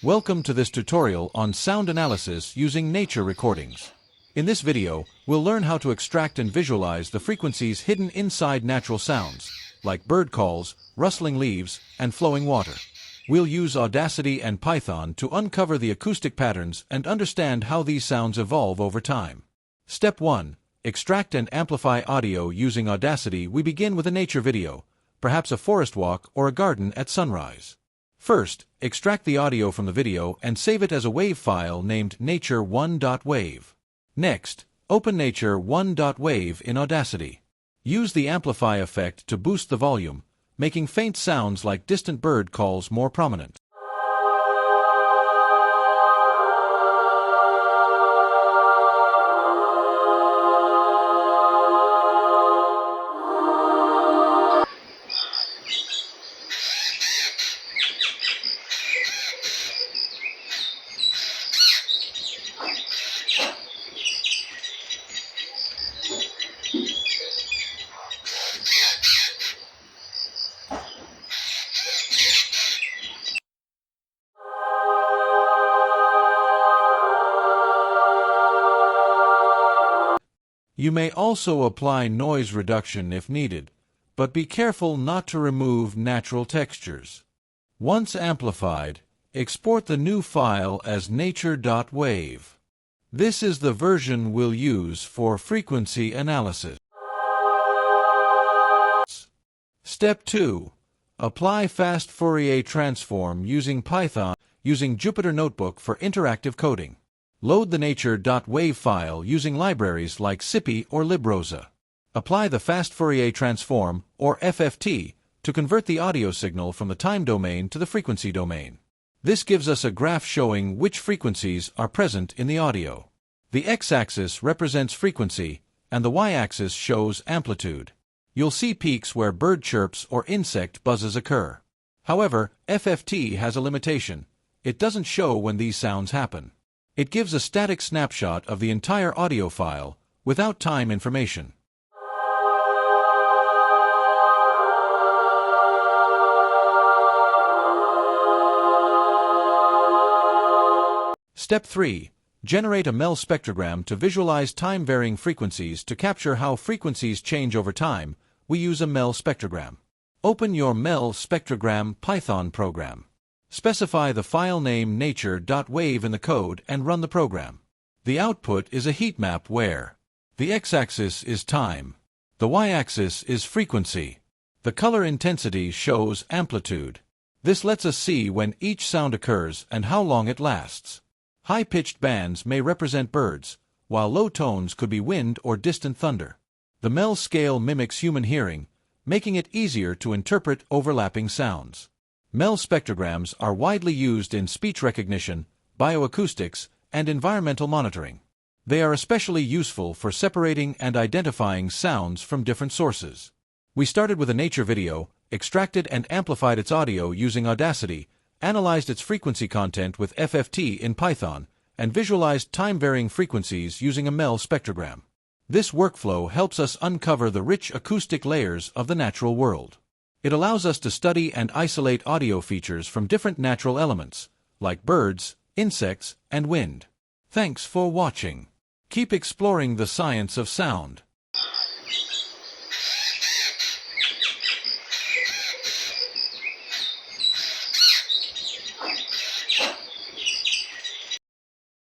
Welcome to this tutorial on sound analysis using nature recordings. In this video, we'll learn how to extract and visualize the frequencies hidden inside natural sounds, like bird calls, rustling leaves, and flowing water. We'll use Audacity and Python to uncover the acoustic patterns and understand how these sounds evolve over time. Step 1. Extract and amplify audio using Audacity. We begin with a nature video, perhaps a forest walk or a garden at sunrise. First, extract the audio from the video and save it as a WAV file named nature.wav. Next, open nature.wav in Audacity. Use the amplify effect to boost the volume, making faint sounds like distant bird calls more prominent. You may also apply noise reduction if needed, but be careful not to remove natural textures. Once amplified, export the new file as nature.wav. This is the version we'll use for frequency analysis. Step 2. Apply Fast Fourier Transform using Python using Jupyter Notebook for interactive coding. Load the nature.wav file using libraries like Scipy or librosa. Apply the Fast Fourier Transform, or FFT, to convert the audio signal from the time domain to the frequency domain. This gives us a graph showing which frequencies are present in the audio. The x-axis represents frequency, and the y-axis shows amplitude. You'll see peaks where bird chirps or insect buzzes occur. However, FFT has a limitation. It doesn't show when these sounds happen. It gives a static snapshot of the entire audio file, without time information. Step 3. Generate a Mel Spectrogram to visualize time-varying frequencies. To capture how frequencies change over time, we use a Mel Spectrogram. Open your Mel Spectrogram Python program. Specify the file name nature.wav in the code and run the program. The output is a heatmap where the x-axis is time, the y-axis is frequency. The color intensity shows amplitude. This lets us see when each sound occurs and how long it lasts. High-pitched bands may represent birds, while low tones could be wind or distant thunder. The Mel scale mimics human hearing, making it easier to interpret overlapping sounds. Mel spectrograms are widely used in speech recognition, bioacoustics, and environmental monitoring. They are especially useful for separating and identifying sounds from different sources. We started with a nature video, extracted and amplified its audio using Audacity, analyzed its frequency content with FFT in Python, and visualized time-varying frequencies using a Mel spectrogram. This workflow helps us uncover the rich acoustic layers of the natural world. It allows us to study and isolate audio features from different natural elements, like birds, insects, and wind. Thanks for watching. Keep exploring the science of sound.